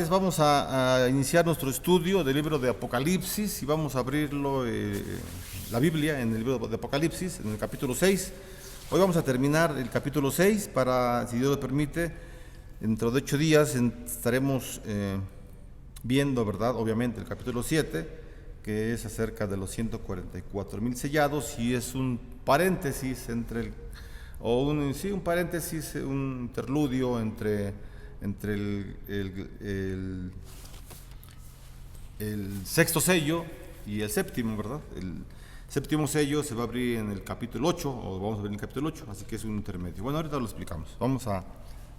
tardes. Vamos a iniciar nuestro estudio del libro de Apocalipsis y vamos a abrirlo, la Biblia, en el libro de Apocalipsis, en el capítulo 6. Hoy vamos a terminar el capítulo 6 para, si Dios lo permite, dentro de 8 días estaremos viendo, ¿verdad? Obviamente el capítulo 7, que es acerca de los 144,000 sellados, y es un paréntesis entre un paréntesis, un interludio entre el sexto sello y el séptimo, ¿verdad? El séptimo sello se va a abrir en el capítulo 8, o vamos a ver en el capítulo 8, así que es un intermedio. Bueno, ahorita lo explicamos. Vamos a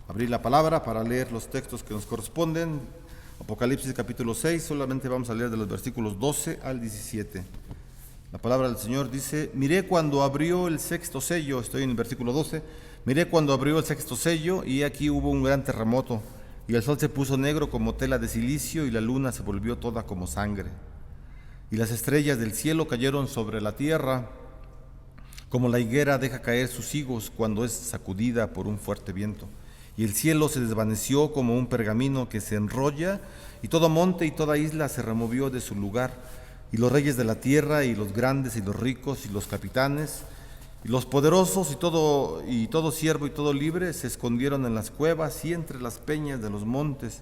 abrir la palabra para leer los textos que nos corresponden. Apocalipsis capítulo 6, solamente vamos a leer de los versículos 12 al 17. La palabra del Señor dice: miré cuando abrió el sexto sello, estoy en el versículo 12, miré cuando abrió el sexto sello, y aquí hubo un gran terremoto, y el sol se puso negro como tela de silicio, y la luna se volvió toda como sangre. Y las estrellas del cielo cayeron sobre la tierra, como la higuera deja caer sus higos cuando es sacudida por un fuerte viento. Y el cielo se desvaneció como un pergamino que se enrolla, y todo monte y toda isla se removió de su lugar. Y los reyes de la tierra, y los grandes, y los ricos, y los capitanes, y los poderosos, y todo siervo y todo libre, se escondieron en las cuevas y entre las peñas de los montes.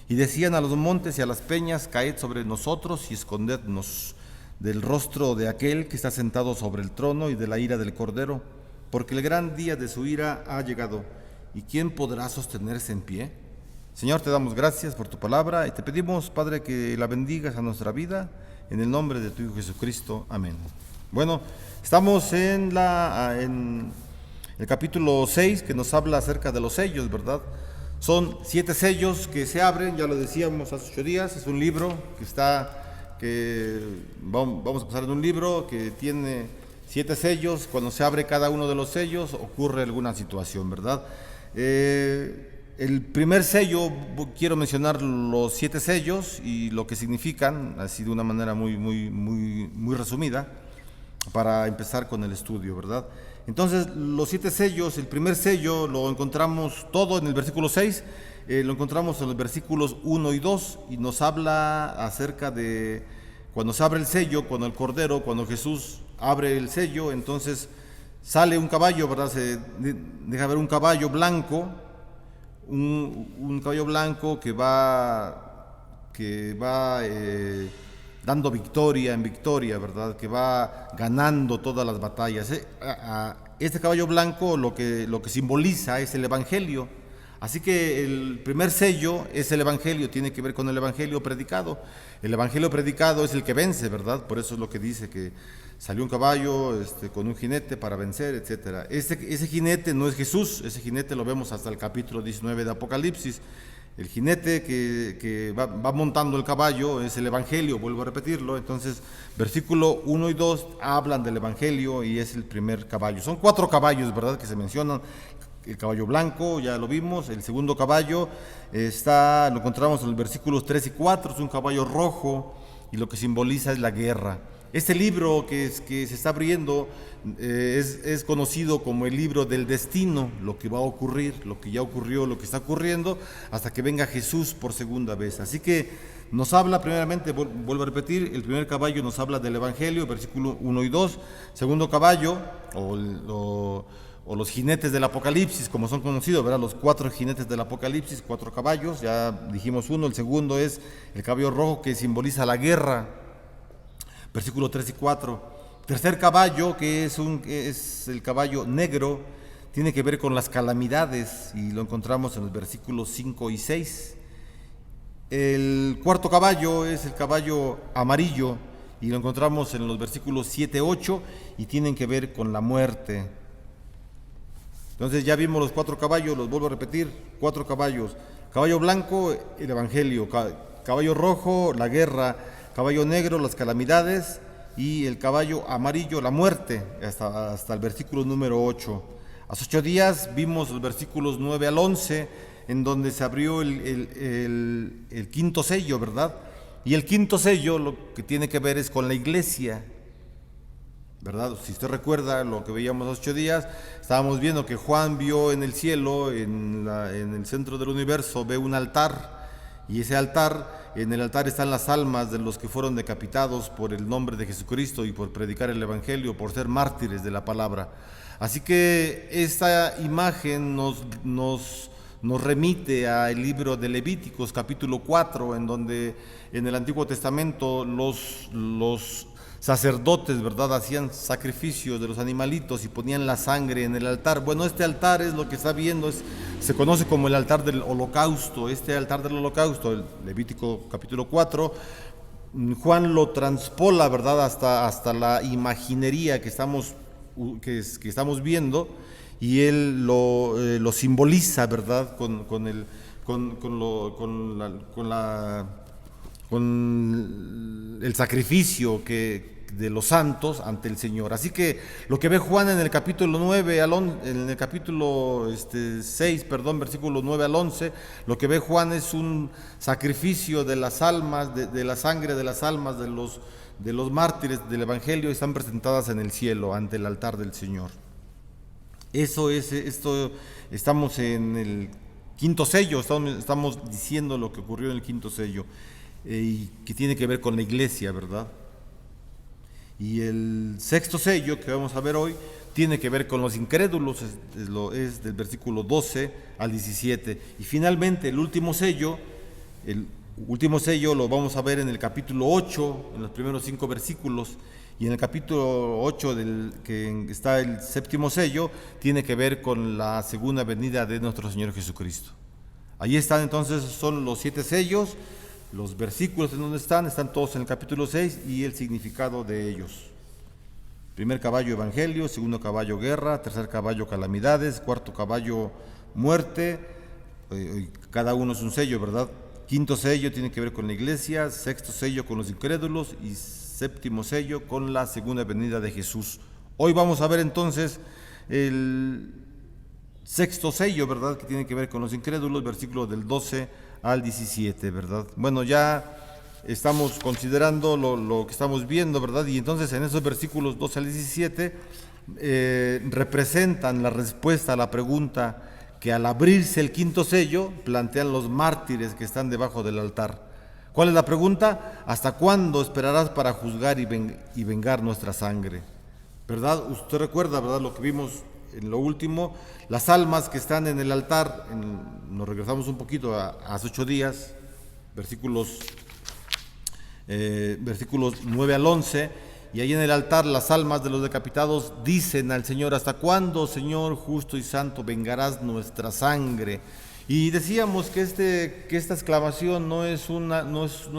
Y decían a los montes y a las peñas: caed sobre nosotros y escondednos del rostro de aquel que está sentado sobre el trono y de la ira del Cordero, porque el gran día de su ira ha llegado. ¿Y quién podrá sostenerse en pie? Señor, te damos gracias por tu palabra y te pedimos, Padre, que la bendigas a nuestra vida, en el nombre de tu Hijo Jesucristo. Amén. Bueno, estamos en el capítulo 6, que nos habla acerca de los sellos, ¿verdad? Son 7 sellos que se abren, ya lo decíamos hace 8 días. Es un libro vamos a pasar en un libro que tiene 7 sellos. Cuando se abre cada uno de los sellos ocurre alguna situación, ¿verdad? El primer sello, quiero mencionar los 7 sellos y lo que significan, así de una manera muy resumida, para empezar con el estudio, ¿verdad? Entonces, los 7 sellos, el primer sello lo encontramos todo en el versículo 6, lo encontramos en los versículos 1 y 2, y nos habla acerca de cuando se abre el sello, cuando Jesús abre el sello, entonces sale un caballo, ¿verdad? Se deja ver un caballo blanco, un caballo blanco que va dando victoria en victoria, ¿verdad? Que va ganando todas las batallas. Este caballo blanco lo que simboliza es el Evangelio. Así que el primer sello es el Evangelio, tiene que ver con el Evangelio predicado. El Evangelio predicado es el que vence, ¿verdad? Por eso es lo que dice que salió un caballo con un jinete para vencer, etc. Ese jinete no es Jesús, ese jinete lo vemos hasta el capítulo 19 de Apocalipsis. El jinete que va montando el caballo es el Evangelio, vuelvo a repetirlo. Entonces, versículo 1 y 2 hablan del Evangelio y es el primer caballo. Son 4 caballos, ¿verdad?, que se mencionan. El caballo blanco, ya lo vimos. El segundo caballo lo encontramos en los versículos 3 y 4, es un caballo rojo y lo que simboliza es la guerra. Este libro que se está abriendo es conocido como el libro del destino, lo que va a ocurrir, lo que ya ocurrió, lo que está ocurriendo, hasta que venga Jesús por segunda vez. Así que nos habla primeramente, vuelvo a repetir, el primer caballo nos habla del Evangelio, versículo 1 y 2. Segundo caballo, o los jinetes del Apocalipsis, como son conocidos, ¿verdad? Los 4 jinetes del Apocalipsis, 4 caballos, ya dijimos uno. El segundo es el caballo rojo, que simboliza la guerra, versículo 3 y 4. Tercer caballo, que es el caballo negro, tiene que ver con las calamidades y lo encontramos en los versículos 5 y 6. El cuarto caballo es el caballo amarillo y lo encontramos en los versículos 7 y 8 y tienen que ver con la muerte. Entonces ya vimos los 4 caballos, los vuelvo a repetir: 4 caballos. Caballo blanco, el Evangelio; caballo rojo, la guerra; caballo negro, las calamidades; y el caballo amarillo, la muerte, hasta el versículo número 8. Hace 8 días vimos los versículos 9 al 11, en donde se abrió el quinto sello, ¿verdad? Y el quinto sello lo que tiene que ver es con la iglesia, ¿verdad? Si usted recuerda lo que veíamos hace 8 días, estábamos viendo que Juan vio en el cielo, en el centro del universo, ve un altar, Y ese altar, en el altar están las almas de los que fueron decapitados por el nombre de Jesucristo y por predicar el Evangelio, por ser mártires de la palabra. Así que esta imagen nos remite al libro de Levíticos capítulo 4, en donde en el Antiguo Testamento los sacerdotes, ¿verdad?, hacían sacrificios de los animalitos y ponían la sangre en el altar. Bueno, este altar es lo que está viendo, se conoce como el altar del holocausto. Este altar del holocausto, el Levítico capítulo 4, Juan lo transpola, ¿verdad?, hasta la imaginería que estamos viendo, y él lo simboliza, ¿verdad?, con el sacrificio de los santos ante el Señor. Así que lo que ve Juan en el capítulo 9 en el capítulo 6, versículos 9 al 11, lo que ve Juan es un sacrificio de las almas, de la sangre de las almas de los mártires del Evangelio, están presentadas en el cielo ante el altar del Señor. Estamos en el quinto sello, estamos diciendo lo que ocurrió en el quinto sello, y que tiene que ver con la iglesia, ¿verdad? Y el sexto sello que vamos a ver hoy tiene que ver con los incrédulos, es del versículo 12 al 17. Y finalmente el último sello lo vamos a ver en el capítulo 8, en los primeros 5 versículos, y en el capítulo 8 que está el séptimo sello, tiene que ver con la segunda venida de nuestro Señor Jesucristo. Ahí están entonces, son los 7 sellos, los versículos en donde están todos en el capítulo 6 y el significado de ellos. Primer caballo, evangelio; segundo caballo, guerra; tercer caballo, calamidades; cuarto caballo, muerte. Cada uno es un sello, ¿verdad? Quinto sello tiene que ver con la iglesia; sexto sello con los incrédulos; y séptimo sello con la segunda venida de Jesús. Hoy vamos a ver entonces el sexto sello, ¿verdad?, que tiene que ver con los incrédulos, versículos del 12 al 17, ¿verdad? Bueno, ya estamos considerando lo que estamos viendo, ¿verdad? Y entonces en esos versículos 12 al 17 representan la respuesta a la pregunta que al abrirse el quinto sello plantean los mártires que están debajo del altar. ¿Cuál es la pregunta? ¿Hasta cuándo esperarás para juzgar y vengar nuestra sangre? ¿Verdad? Usted recuerda, ¿verdad?, lo que vimos en lo último, las almas que están en el altar. Nos regresamos un poquito a hace 8 días, versículos 9 al 11, y ahí en el altar las almas de los decapitados dicen al Señor: ¿hasta cuándo, Señor justo y santo, vengarás nuestra sangre? Y decíamos que esta exclamación no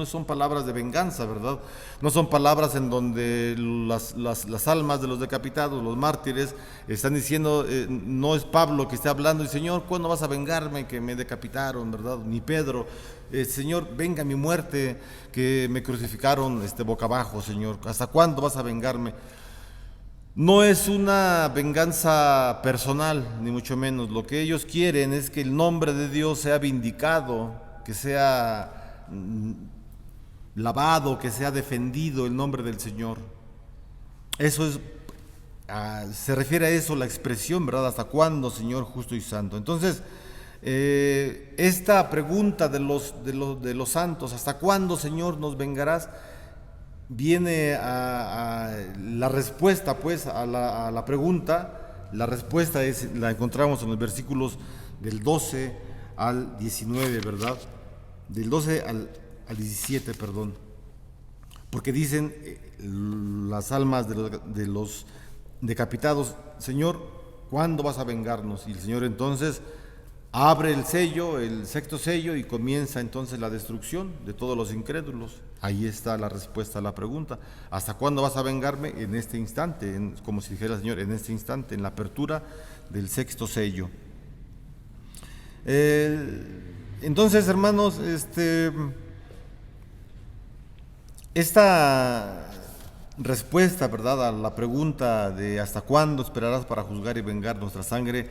son palabras de venganza, ¿verdad? No son palabras en donde las almas de los decapitados, los mártires, están diciendo, no es Pablo que está hablando, y Señor, ¿cuándo vas a vengarme que me decapitaron, ¿verdad? Ni Pedro, Señor, venga mi muerte, que me crucificaron boca abajo, Señor, ¿hasta cuándo vas a vengarme? No es una venganza personal, ni mucho menos. Lo que ellos quieren es que el nombre de Dios sea vindicado, que sea lavado, que sea defendido el nombre del Señor. Eso es, se refiere a eso la expresión, ¿verdad? ¿Hasta cuándo, Señor justo y santo? Entonces, esta pregunta de los santos, ¿hasta cuándo, Señor, nos vengarás?, viene a la respuesta, pues, a la pregunta. La respuesta la encontramos en los versículos del 12 al 19, ¿verdad? Del 12 al 17, perdón. Porque dicen las almas de los decapitados: Señor, ¿cuándo vas a vengarnos? Y el Señor entonces abre el sello, el sexto sello, y comienza entonces la destrucción de todos los incrédulos. Ahí está la respuesta a la pregunta: ¿hasta cuándo vas a vengarme? En este instante, como si dijera el Señor, en este instante, en la apertura del sexto sello. Entonces, hermanos, esta respuesta, ¿verdad?, a la pregunta de ¿hasta cuándo esperarás para juzgar y vengar nuestra sangre?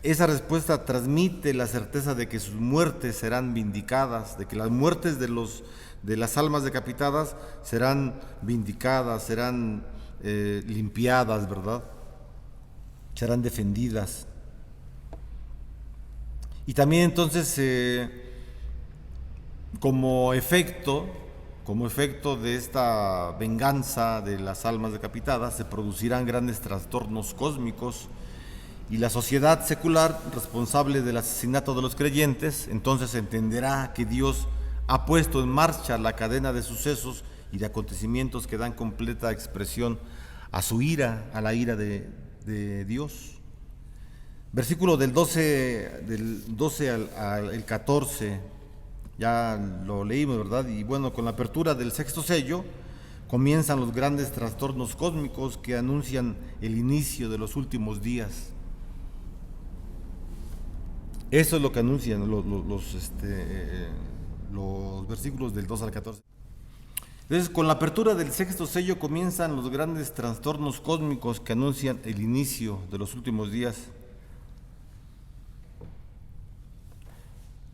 Esa respuesta transmite la certeza de que sus muertes serán vindicadas, de que las muertes de las almas decapitadas serán vindicadas, serán limpiadas, ¿verdad? Serán defendidas. Y también entonces Como efecto, como efecto de esta venganza de las almas decapitadas, se producirán grandes trastornos cósmicos y la sociedad secular responsable del asesinato de los creyentes entonces entenderá que Dios ha puesto en marcha la cadena de sucesos y de acontecimientos que dan completa expresión a su ira, a la ira de Dios. Versículo del 12 al 14, ya lo leímos, ¿verdad? Y bueno, con la apertura del sexto sello comienzan los grandes trastornos cósmicos que anuncian el inicio de los últimos días. Eso es lo que anuncian los versículos del 2 al 14. Entonces, con la apertura del sexto sello comienzan los grandes trastornos cósmicos que anuncian el inicio de los últimos días.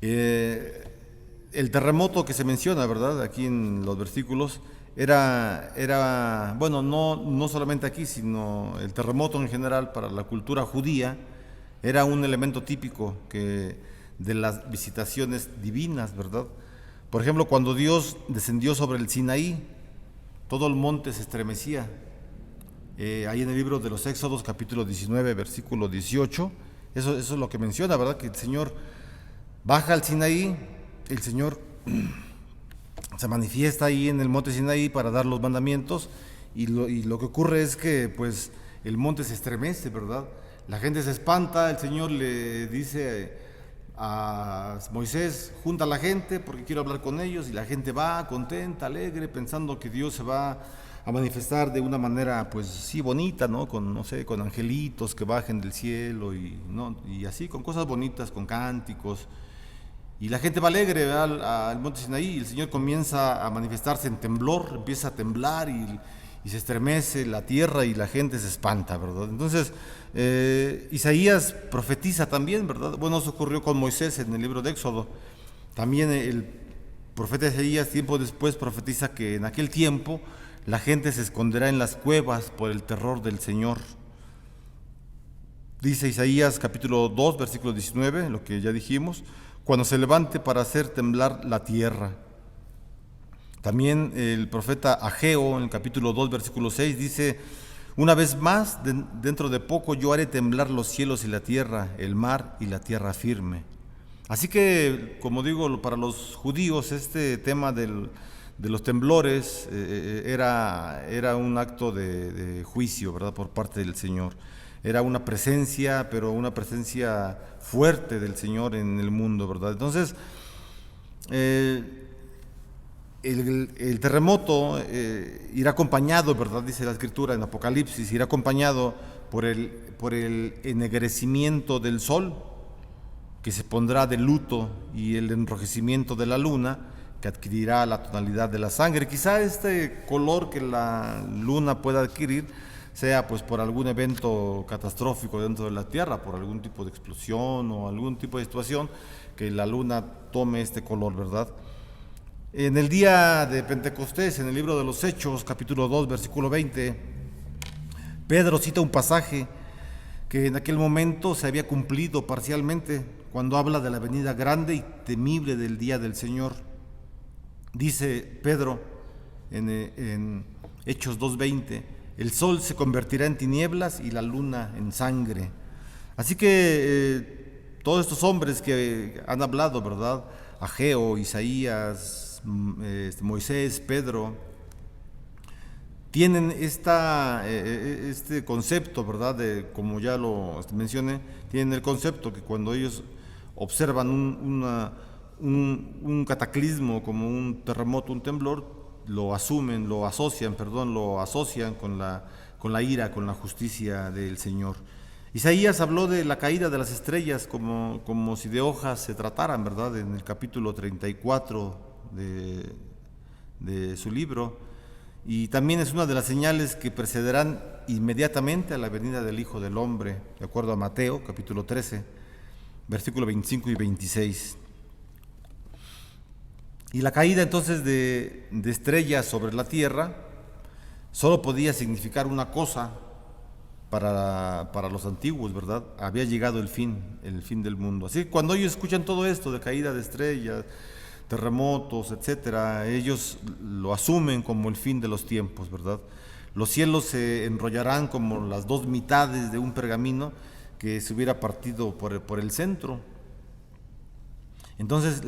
El terremoto que se menciona, ¿verdad?, aquí en los versículos, era bueno, no solamente aquí, sino el terremoto en general para la cultura judía, era un elemento típico de las visitaciones divinas, ¿verdad? Por ejemplo, cuando Dios descendió sobre el Sinaí, todo el monte se estremecía. Ahí en el libro de los Éxodos, capítulo 19, versículo 18, eso es lo que menciona, ¿verdad? Que el Señor baja al Sinaí, el Señor se manifiesta ahí en el monte Sinaí para dar los mandamientos, y lo que ocurre es que pues el monte se estremece, ¿verdad? La gente se espanta, el Señor le dice a Moisés, junta a la gente porque quiero hablar con ellos, y la gente va contenta, alegre, pensando que Dios se va a manifestar de una manera pues sí bonita, ¿no? Con, no sé, con angelitos que bajen del cielo y así, con cosas bonitas, con cánticos. Y la gente va alegre al monte Sinaí, y el Señor comienza a manifestarse en temblor, empieza a temblar y se estremece la tierra y la gente se espanta, ¿verdad? Entonces, Isaías profetiza también, ¿verdad? Bueno, eso ocurrió con Moisés en el libro de Éxodo. También el profeta Isaías, tiempo después, profetiza que en aquel tiempo la gente se esconderá en las cuevas por el terror del Señor. Dice Isaías capítulo 2, versículo 19, lo que ya dijimos, cuando se levante para hacer temblar la tierra. También el profeta Ageo, en el capítulo 2, versículo 6, dice, una vez más, dentro de poco yo haré temblar los cielos y la tierra, el mar y la tierra firme. Así que, como digo, para los judíos este tema de los temblores era un acto de juicio, ¿verdad?, por parte del Señor. Era una presencia, pero una presencia fuerte del Señor en el mundo, ¿verdad? Entonces, el terremoto irá acompañado, ¿verdad?, dice la Escritura en Apocalipsis, irá acompañado por el ennegrecimiento del sol, que se pondrá de luto, y el enrojecimiento de la luna, que adquirirá la tonalidad de la sangre. Quizá este color que la luna pueda adquirir sea pues por algún evento catastrófico dentro de la Tierra, por algún tipo de explosión o algún tipo de situación que la luna tome este color, ¿verdad? En el día de Pentecostés, en el libro de los Hechos, capítulo 2, versículo 20, Pedro cita un pasaje que en aquel momento se había cumplido parcialmente, cuando habla de la venida grande y temible del día del Señor. Dice Pedro en Hechos 2:20, el sol se convertirá en tinieblas y la luna en sangre. Así que todos estos hombres que han hablado, ¿verdad?, Ageo, Isaías, Moisés, Pedro, tienen este concepto, ¿verdad?, como ya lo mencioné, tienen el concepto que cuando ellos observan un cataclismo como un terremoto, un temblor, lo asocian con la ira, con la justicia del Señor. Isaías habló de la caída de las estrellas como si de hojas se trataran, ¿verdad?, en el capítulo 34 de su libro, y también es una de las señales que precederán inmediatamente a la venida del Hijo del Hombre, de acuerdo a Mateo, capítulo 13, versículo 25 y 26. Y la caída entonces de estrellas sobre la tierra solo podía significar una cosa para los antiguos, ¿verdad? Había llegado el fin del mundo. Así que cuando ellos escuchan todo esto de caída de estrellas, terremotos, etcétera, ellos lo asumen como el fin de los tiempos, ¿verdad? Los cielos se enrollarán como las dos mitades de un pergamino que se hubiera partido por el centro. Entonces,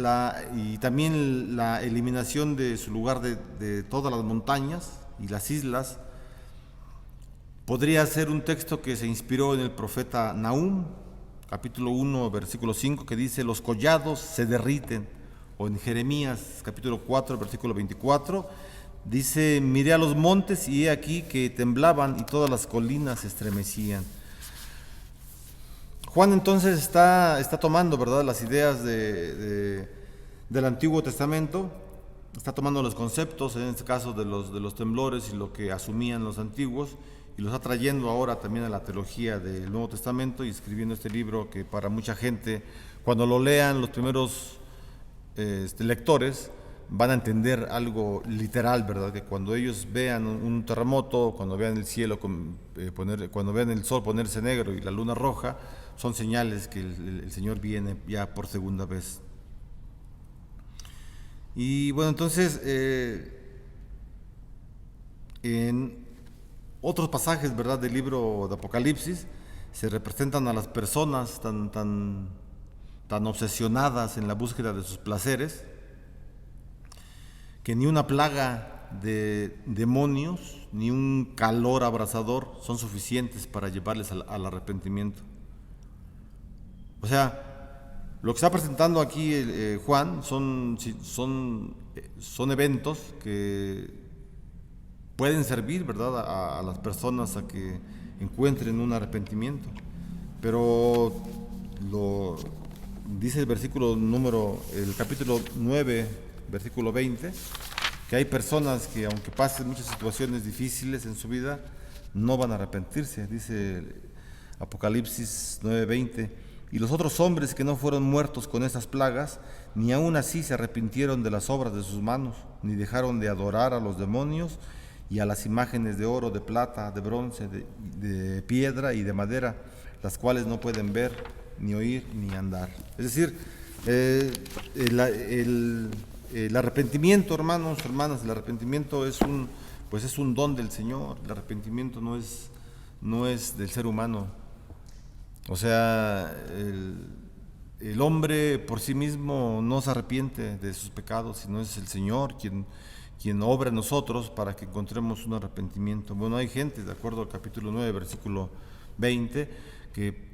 y también la eliminación de su lugar de todas las montañas y las islas, podría ser un texto que se inspiró en el profeta Nahum, capítulo 1, versículo 5, que dice: los collados se derriten. O en Jeremías, capítulo 4, versículo 24, dice: miré a los montes y he aquí que temblaban y todas las colinas se estremecían. Juan entonces está tomando, ¿verdad?, las ideas del Antiguo Testamento, está tomando los conceptos, en este caso de los temblores y lo que asumían los antiguos, y los está trayendo ahora también a la teología del Nuevo Testamento y escribiendo este libro que para mucha gente, cuando lo lean los primeros lectores, van a entender algo literal, ¿verdad? Que cuando ellos vean un terremoto, cuando vean el cielo cuando vean el sol ponerse negro y la luna roja, son señales que el Señor viene ya por segunda vez. Y bueno, entonces en otros pasajes, ¿verdad?, del libro de Apocalipsis se representan a las personas tan obsesionadas en la búsqueda de sus placeres, que ni una plaga de demonios ni un calor abrasador son suficientes para llevarles al arrepentimiento. O sea, lo que está presentando aquí Juan son eventos que pueden servir, ¿verdad?, a las personas a que encuentren un arrepentimiento. Pero dice el capítulo 9, versículo 20, que hay personas que, aunque pasen muchas situaciones difíciles en su vida, no van a arrepentirse. Dice Apocalipsis 9:20: y los otros hombres que no fueron muertos con esas plagas, ni aun así se arrepintieron de las obras de sus manos, ni dejaron de adorar a los demonios y a las imágenes de oro, de plata, de bronce, de piedra y de madera, las cuales no pueden ver, ni oír, ni andar. Es decir, el arrepentimiento, hermanos, hermanas, el arrepentimiento es un don del Señor. El arrepentimiento no es del ser humano. O sea, el hombre por sí mismo no se arrepiente de sus pecados, sino es el Señor quien obra en nosotros para que encontremos un arrepentimiento. Bueno, hay gente, de acuerdo al capítulo 9, versículo 20, que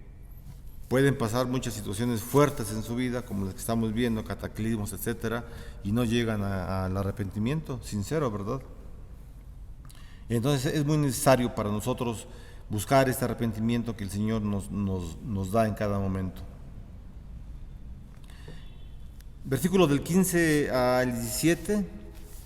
pueden pasar muchas situaciones fuertes en su vida, como las que estamos viendo, cataclismos, etcétera, y no llegan al arrepentimiento sincero, ¿verdad? Entonces es muy necesario para nosotros buscar este arrepentimiento que el Señor nos da en cada momento. Versículos del 15 al 17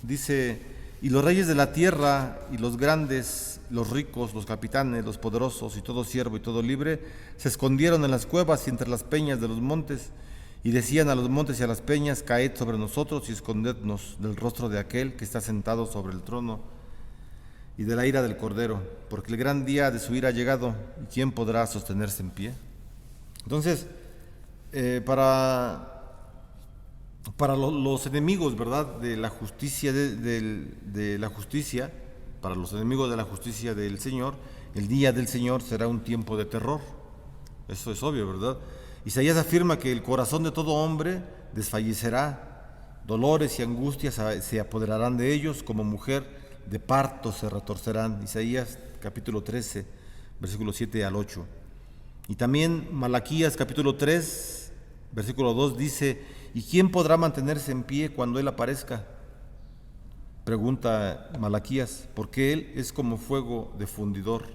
dice: y los reyes de la tierra y los grandes, los ricos, los capitanes, los poderosos y todo siervo y todo libre se escondieron en las cuevas y entre las peñas de los montes, y decían a los montes y a las peñas: caed sobre nosotros y escondednos del rostro de aquel que está sentado sobre el trono y de la ira del Cordero, porque el gran día de su ira ha llegado, y ¿quién podrá sostenerse en pie? Entonces, para los enemigos, ¿verdad?, de la justicia de la justicia, para los enemigos de la justicia del Señor, el día del Señor será un tiempo de terror. Eso es obvio, ¿verdad? Isaías afirma que el corazón de todo hombre desfallecerá, dolores y angustias se apoderarán de ellos, como mujer de parto se retorcerán. Isaías capítulo 13, versículos 7 al 8. Y también Malaquías capítulo 3, versículo 2 dice: ¿y quién podrá mantenerse en pie cuando Él aparezca? Pregunta Malaquías, porque Él es como fuego de fundidor.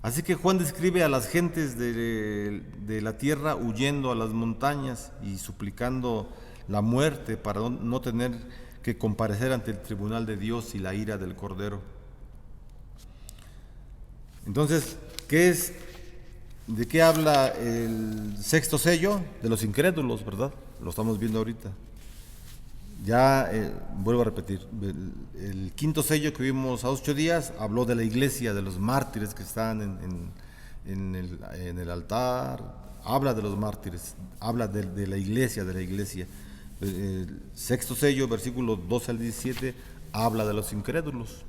Así que Juan describe a las gentes de la tierra huyendo a las montañas y suplicando la muerte para no tener que comparecer ante el tribunal de Dios y la ira del Cordero. Entonces, ¿de qué habla el sexto sello? De los incrédulos, ¿verdad? Lo estamos viendo ahorita. Ya vuelvo a repetir, el quinto sello que vimos a 8 días habló de la iglesia, de los mártires que están en el altar. Habla de los mártires, habla de la iglesia, El sexto sello, versículos 12 al 17, habla de los incrédulos.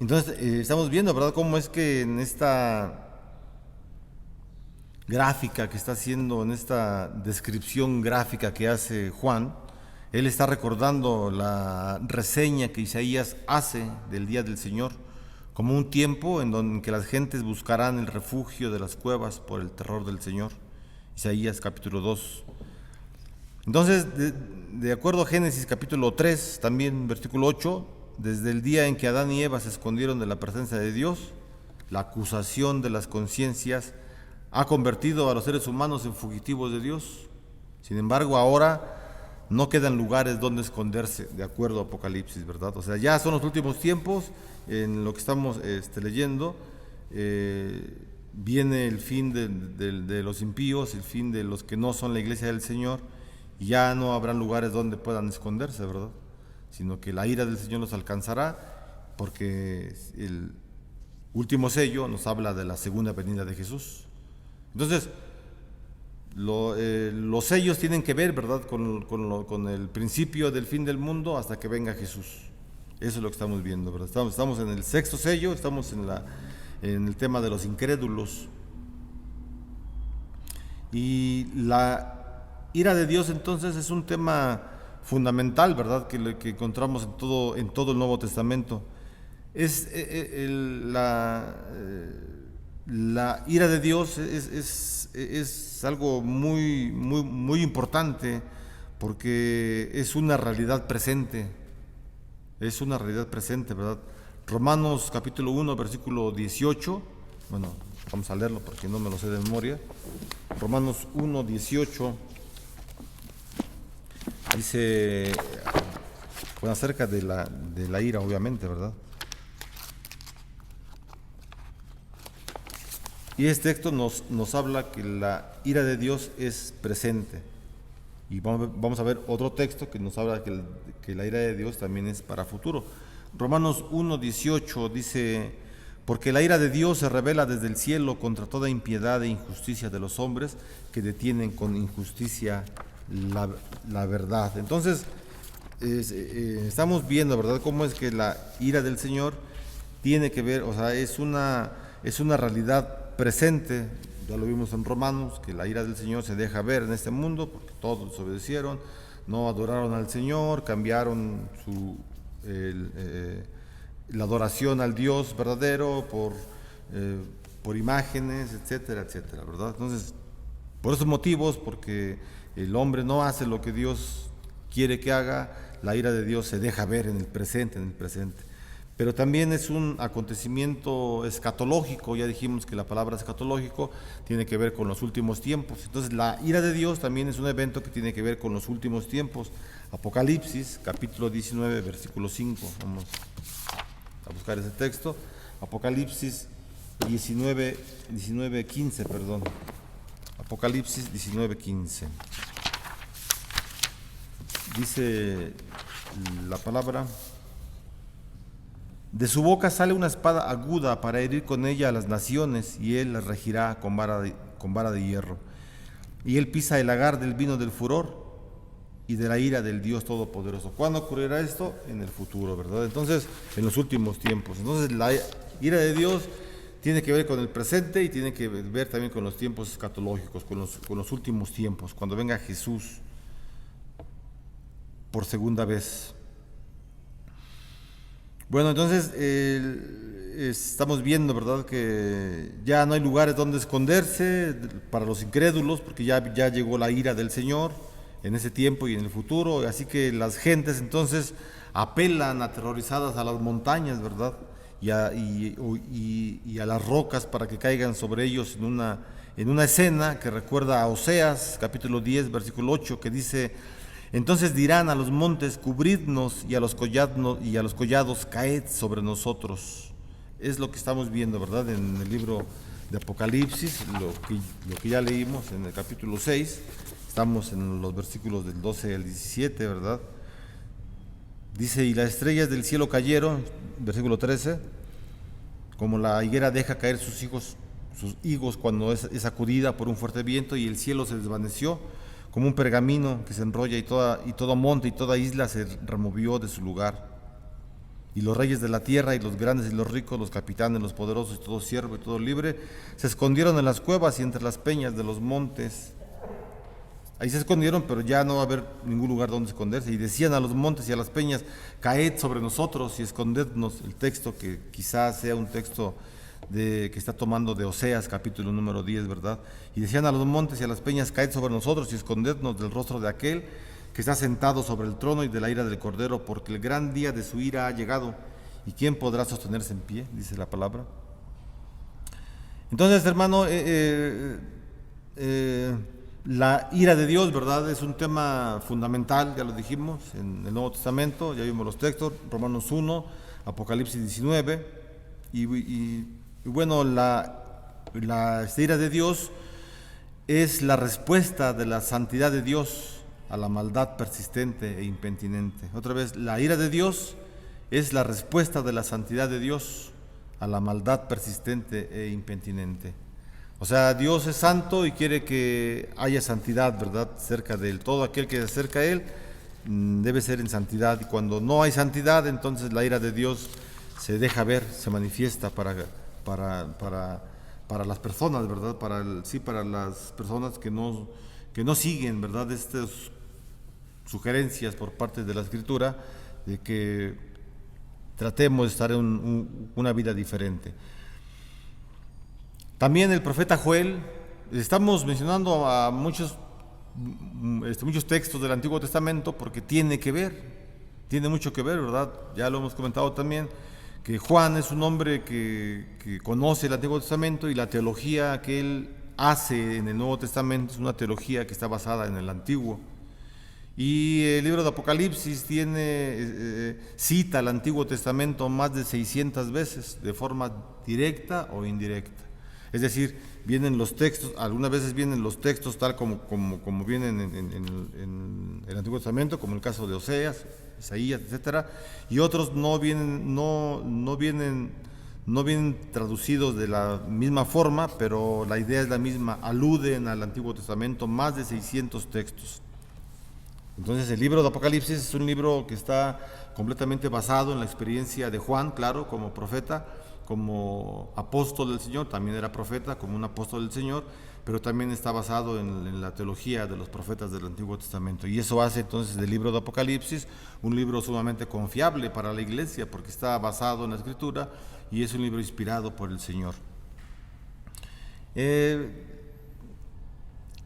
Entonces, estamos viendo, ¿verdad?, cómo es que en esta gráfica que está haciendo, en esta descripción gráfica que hace Juan, él está recordando la reseña que Isaías hace del día del Señor, como un tiempo en donde que las gentes buscarán el refugio de las cuevas por el terror del Señor. Isaías capítulo 2. Entonces, de acuerdo a Génesis capítulo 3, también versículo 8, desde el día en que Adán y Eva se escondieron de la presencia de Dios, la acusación de las conciencias ha convertido a los seres humanos en fugitivos de Dios. Sin embargo, ahora no quedan lugares donde esconderse, de acuerdo a Apocalipsis, ¿verdad? O sea, ya son los últimos tiempos, en lo que estamos leyendo, viene el fin de los impíos, el fin de los que no son la iglesia del Señor, y ya no habrán lugares donde puedan esconderse, ¿verdad? Sino que la ira del Señor los alcanzará, porque el último sello nos habla de la segunda venida de Jesús. Entonces, los sellos tienen que ver, ¿verdad?, con el principio del fin del mundo hasta que venga Jesús. Eso es lo que estamos viendo, ¿verdad? Estamos en el sexto sello, estamos en el tema de los incrédulos. Y la ira de Dios entonces es un tema fundamental, ¿verdad?, que encontramos en todo el Nuevo Testamento. Es la ira de Dios es algo muy, muy, muy importante, porque es una realidad presente. Es una realidad presente, ¿verdad? Romanos capítulo 1, versículo 18. Bueno, vamos a leerlo porque no me lo sé de memoria. Romanos 1, 18. Dice, bueno, acerca de la ira, obviamente, ¿verdad? Y este texto nos habla que la ira de Dios es presente. Y vamos a ver otro texto que nos habla que la ira de Dios también es para futuro. Romanos 1:18 dice, porque la ira de Dios se revela desde el cielo contra toda impiedad e injusticia de los hombres que detienen con injusticia la verdad. Entonces, estamos viendo, ¿verdad?, cómo es que la ira del Señor tiene que ver, o sea, es una realidad presente. Ya lo vimos en Romanos, que la ira del Señor se deja ver en este mundo, porque todos desobedecieron, no adoraron al Señor, cambiaron la adoración al Dios verdadero por imágenes, etcétera, etcétera, ¿verdad? Entonces, por esos motivos, porque el hombre no hace lo que Dios quiere que haga, la ira de Dios se deja ver en el presente. Pero también es un acontecimiento escatológico. Ya dijimos que la palabra escatológico tiene que ver con los últimos tiempos. Entonces, la ira de Dios también es un evento que tiene que ver con los últimos tiempos. Apocalipsis, capítulo 19, versículo 5. Vamos a buscar ese texto. Apocalipsis 15, perdón. Apocalipsis 19:15. Dice la palabra: de su boca sale una espada aguda para herir con ella a las naciones, y él las regirá con vara de hierro. Y él pisa el lagar del vino del furor y de la ira del Dios Todopoderoso. ¿Cuándo ocurrirá esto? En el futuro, ¿verdad? Entonces, en los últimos tiempos. Entonces, la ira de Dios tiene que ver con el presente y tiene que ver también con los tiempos escatológicos, con los últimos tiempos, cuando venga Jesús por segunda vez. Bueno, entonces estamos viendo, ¿verdad?, que ya no hay lugares donde esconderse para los incrédulos, porque ya llegó la ira del Señor en ese tiempo y en el futuro. Así que las gentes entonces apelan aterrorizadas a las montañas, ¿verdad?, y a las rocas para que caigan sobre ellos en una escena que recuerda a Oseas, capítulo 10, versículo 8, que dice: entonces dirán a los montes, cubridnos, y a los collados, caed sobre nosotros. Es lo que estamos viendo, ¿verdad?, en el libro de Apocalipsis, lo que ya leímos en el capítulo 6. Estamos en los versículos del 12 al 17, ¿verdad? Dice: y las estrellas del cielo cayeron, versículo 13, como la higuera deja caer sus higos cuando es sacudida por un fuerte viento, y el cielo se desvaneció como un pergamino que se enrolla, y todo monte y toda isla se removió de su lugar. Y los reyes de la tierra, y los grandes y los ricos, los capitanes, los poderosos, y todo siervo y todo libre, se escondieron en las cuevas y entre las peñas de los montes. Ahí se escondieron, pero ya no va a haber ningún lugar donde esconderse. Y decían a los montes y a las peñas: caed sobre nosotros y escondednos. El texto, que quizás sea un texto que está tomando de Oseas, capítulo número 10, ¿verdad? Y decían a los montes y a las peñas: caed sobre nosotros y escondednos del rostro de aquel que está sentado sobre el trono y de la ira del Cordero, porque el gran día de su ira ha llegado. ¿Y quién podrá sostenerse en pie?, dice la palabra. Entonces, hermano, la ira de Dios, ¿verdad?, es un tema fundamental, ya lo dijimos, en el Nuevo Testamento, ya vimos los textos, Romanos 1, Apocalipsis 19, y bueno, la ira de Dios es la respuesta de la santidad de Dios a la maldad persistente e impenitente. Otra vez, la ira de Dios es la respuesta de la santidad de Dios a la maldad persistente e impenitente. O sea, Dios es santo y quiere que haya santidad, ¿verdad?, cerca de Él. Todo aquel que se acerca a Él debe ser en santidad, y cuando no hay santidad, entonces la ira de Dios se deja ver, se manifiesta para las personas, ¿verdad?, para las personas que no siguen, ¿verdad?, estas sugerencias por parte de la Escritura, de que tratemos de estar en una vida diferente. También el profeta Joel, estamos mencionando a muchos textos del Antiguo Testamento porque tiene mucho que ver, ¿verdad? Ya lo hemos comentado también, que Juan es un hombre que conoce el Antiguo Testamento, y la teología que él hace en el Nuevo Testamento es una teología que está basada en el Antiguo. Y el libro de Apocalipsis cita al Antiguo Testamento más de 600 veces, de forma directa o indirecta. Es decir, vienen los textos, algunas veces vienen los textos tal como vienen en el Antiguo Testamento, como el caso de Oseas, Isaías, etcétera, y otros no vienen traducidos de la misma forma, pero la idea es la misma, aluden al Antiguo Testamento, más de 600 textos. Entonces, el libro de Apocalipsis es un libro que está completamente basado en la experiencia de Juan, claro, como profeta, como apóstol del Señor, también era profeta, como un apóstol del Señor, pero también está basado en la teología de los profetas del Antiguo Testamento. Y eso hace entonces del libro de Apocalipsis un libro sumamente confiable para la iglesia, porque está basado en la Escritura y es un libro inspirado por el Señor.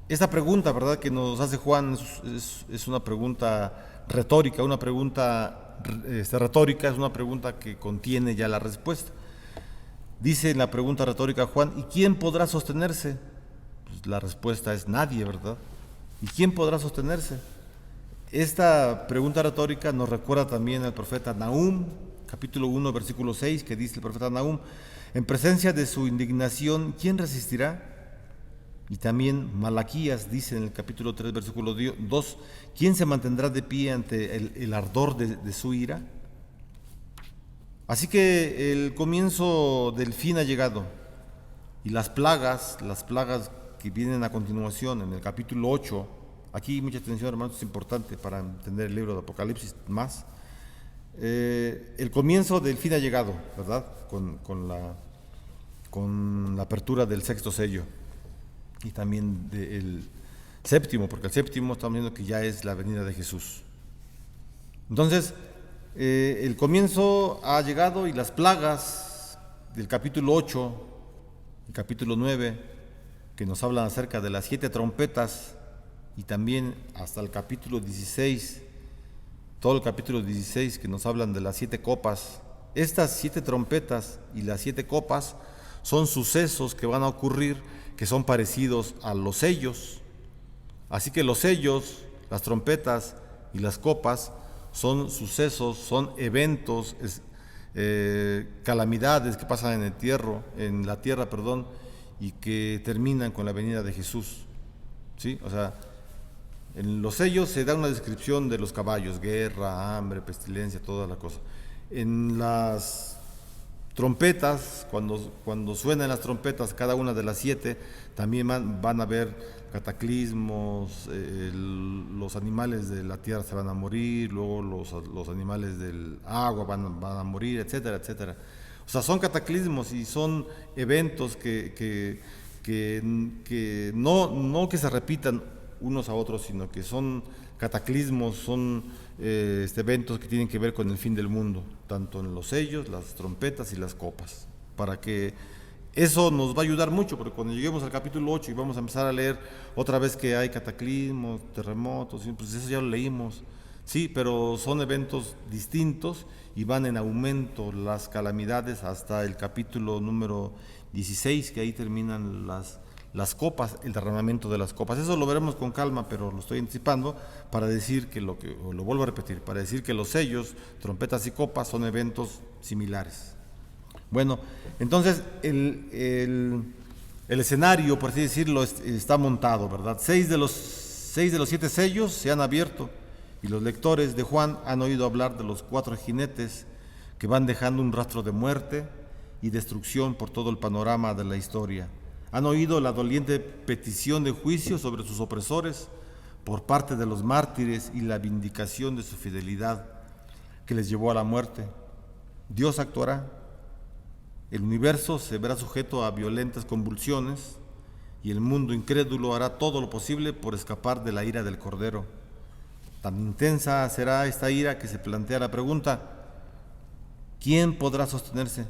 Esta pregunta, ¿verdad?, que nos hace Juan es una pregunta retórica, retórica, es una pregunta que contiene ya la respuesta. Dice en la pregunta retórica Juan: ¿y quién podrá sostenerse? Pues la respuesta es nadie, ¿verdad? ¿Y quién podrá sostenerse? Esta pregunta retórica nos recuerda también al profeta Nahum, capítulo 1, versículo 6, que dice el profeta Nahum: en presencia de su indignación, ¿quién resistirá? Y también Malaquías dice en el capítulo 3, versículo 2, ¿quién se mantendrá de pie ante el ardor de su ira? Así que el comienzo del fin ha llegado, y las plagas que vienen a continuación en el capítulo 8, aquí mucha atención, hermanos, es importante para entender el libro de Apocalipsis más. El comienzo del fin ha llegado, ¿verdad?, con la apertura del sexto sello, y también del séptimo, porque el séptimo estamos viendo que ya es la venida de Jesús. Entonces, el comienzo ha llegado, y las plagas del capítulo 8, el capítulo 9, que nos hablan acerca de las 7 trompetas, y también hasta el capítulo 16, todo el capítulo 16, que nos hablan de las 7 copas. Estas 7 trompetas y las 7 copas son sucesos que van a ocurrir, que son parecidos a los sellos. Así que los sellos, las trompetas y las copas son sucesos, son eventos, calamidades que pasan en la tierra, y que terminan con la venida de Jesús. ¿Sí? O sea, en los sellos se da una descripción de los caballos: guerra, hambre, pestilencia, toda la cosa. En las trompetas, cuando suenan las trompetas, cada una de las 7, también van a haber cataclismos, los animales de la tierra se van a morir, luego los animales del agua van a morir, etcétera, etcétera. O sea, son cataclismos y son eventos que no que se repitan unos a otros, sino que son cataclismos, son eventos que tienen que ver con el fin del mundo, tanto en los sellos, las trompetas y las copas, para que eso nos va a ayudar mucho, porque cuando lleguemos al capítulo 8 y vamos a empezar a leer otra vez que hay cataclismos, terremotos, pues eso ya lo leímos, sí, pero son eventos distintos y van en aumento las calamidades hasta el capítulo número 16, que ahí terminan las copas, el derramamiento de las copas. Eso lo veremos con calma, pero lo estoy anticipando para decir que lo vuelvo a repetir, para decir que los sellos, trompetas y copas son eventos similares. Bueno, entonces el escenario, por así decirlo, está montado, ¿verdad? 6 de los 7 sellos se han abierto y los lectores de Juan han oído hablar de los 4 jinetes que van dejando un rastro de muerte y destrucción por todo el panorama de la historia. Han oído la doliente petición de juicio sobre sus opresores por parte de los mártires y la vindicación de su fidelidad que les llevó a la muerte. Dios actuará. El universo se verá sujeto a violentas convulsiones y el mundo incrédulo hará todo lo posible por escapar de la ira del Cordero. Tan intensa será esta ira que se plantea la pregunta: ¿quién podrá sostenerse?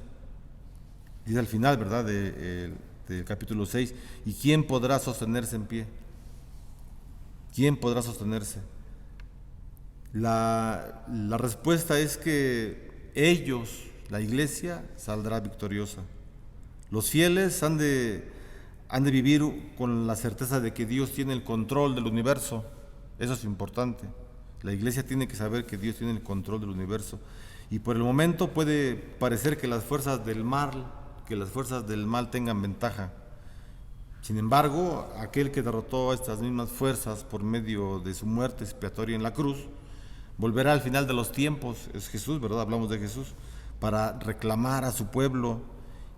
Dice al final, ¿verdad?, del capítulo 6, ¿y quién podrá sostenerse en pie? ¿Quién podrá sostenerse? La respuesta es que ellos, la iglesia, saldrá victoriosa. Los fieles han de vivir con la certeza de que Dios tiene el control del universo. Eso es importante. La iglesia tiene que saber que Dios tiene el control del universo. Y por el momento puede parecer que las fuerzas del mal tengan ventaja. Sin embargo, aquel que derrotó a estas mismas fuerzas por medio de su muerte expiatoria en la cruz, volverá al final de los tiempos, es Jesús, ¿verdad? Hablamos de Jesús, para reclamar a su pueblo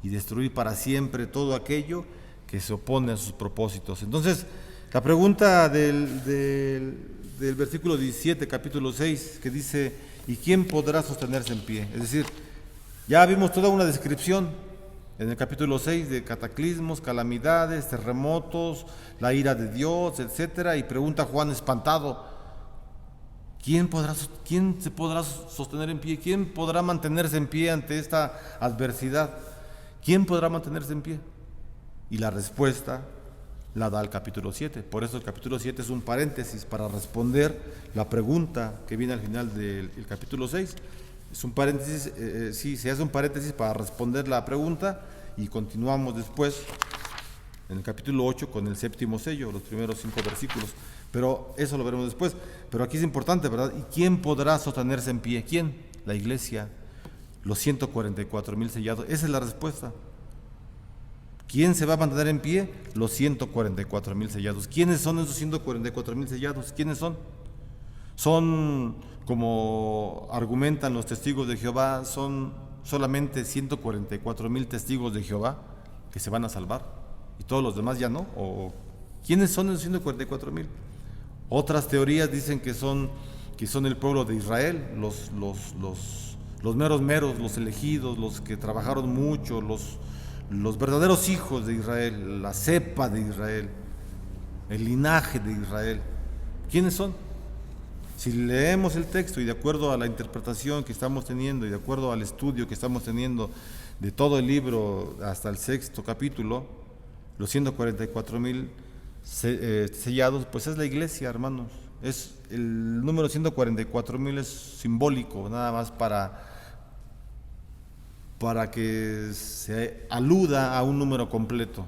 y destruir para siempre todo aquello que se opone a sus propósitos. Entonces, la pregunta del versículo 17, capítulo 6, que dice: ¿y quién podrá sostenerse en pie? Es decir, ya vimos toda una descripción en el capítulo 6 de cataclismos, calamidades, terremotos, la ira de Dios, etcétera, y pregunta Juan espantado: ¿quién se podrá sostener en pie? ¿Quién podrá mantenerse en pie ante esta adversidad? ¿Quién podrá mantenerse en pie? Y la respuesta la da el capítulo 7. Por eso el capítulo 7 es un paréntesis para responder la pregunta que viene al final del capítulo 6. Es un paréntesis, se hace un paréntesis para responder la pregunta y continuamos después en el capítulo 8 con el 7º sello, los primeros 5 versículos. Pero eso lo veremos después. Pero aquí es importante, ¿verdad? ¿Y quién podrá sostenerse en pie? ¿Quién? La iglesia, los 144,000 sellados. Esa es la respuesta. ¿Quién se va a mantener en pie? Los 144,000 sellados. ¿Quiénes son esos 144,000 sellados? ¿Quiénes son? Son, como argumentan los testigos de Jehová, son solamente 144,000 testigos de Jehová que se van a salvar y todos los demás ya no. ¿O quiénes son esos 144,000? Otras teorías dicen que son el pueblo de Israel, los meros, los elegidos, los que trabajaron mucho, los verdaderos hijos de Israel, la cepa de Israel, el linaje de Israel. ¿Quiénes son? Si leemos el texto y de acuerdo a la interpretación que estamos teniendo y de acuerdo al estudio que estamos teniendo de todo el libro hasta el 6º capítulo, los 144,000 sellados, pues es la iglesia, hermanos. Es el número 144,000 es simbólico, nada más para que se aluda a un número completo,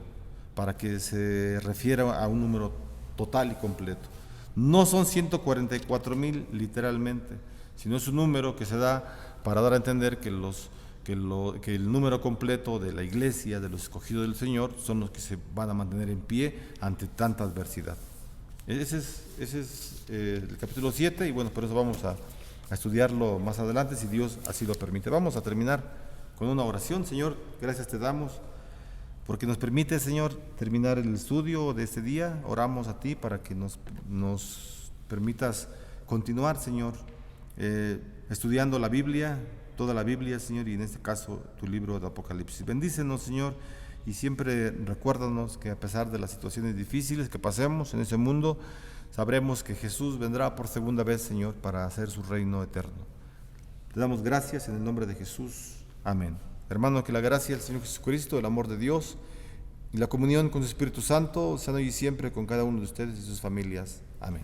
para que se refiera a un número total y completo. No son 144,000 literalmente, sino es un número que se da para dar a entender que el número completo de la iglesia, de los escogidos del Señor, son los que se van a mantener en pie ante tanta adversidad. Ese es el capítulo 7 y bueno, por eso vamos a estudiarlo más adelante si Dios así lo permite. Vamos a terminar con una oración. Señor, gracias te damos porque nos permite, Señor, terminar el estudio de este día. Oramos a ti para que nos permitas continuar, Señor, estudiando la Biblia, toda la Biblia, Señor, y en este caso tu libro de Apocalipsis. Bendícenos, Señor, y siempre recuérdanos que a pesar de las situaciones difíciles que pasemos en ese mundo, sabremos que Jesús vendrá por segunda vez, Señor, para hacer su reino eterno. Te damos gracias en el nombre de Jesús. Amén. Hermano, que la gracia del Señor Jesucristo, el amor de Dios y la comunión con su Espíritu Santo sean hoy y siempre con cada uno de ustedes y sus familias. Amén.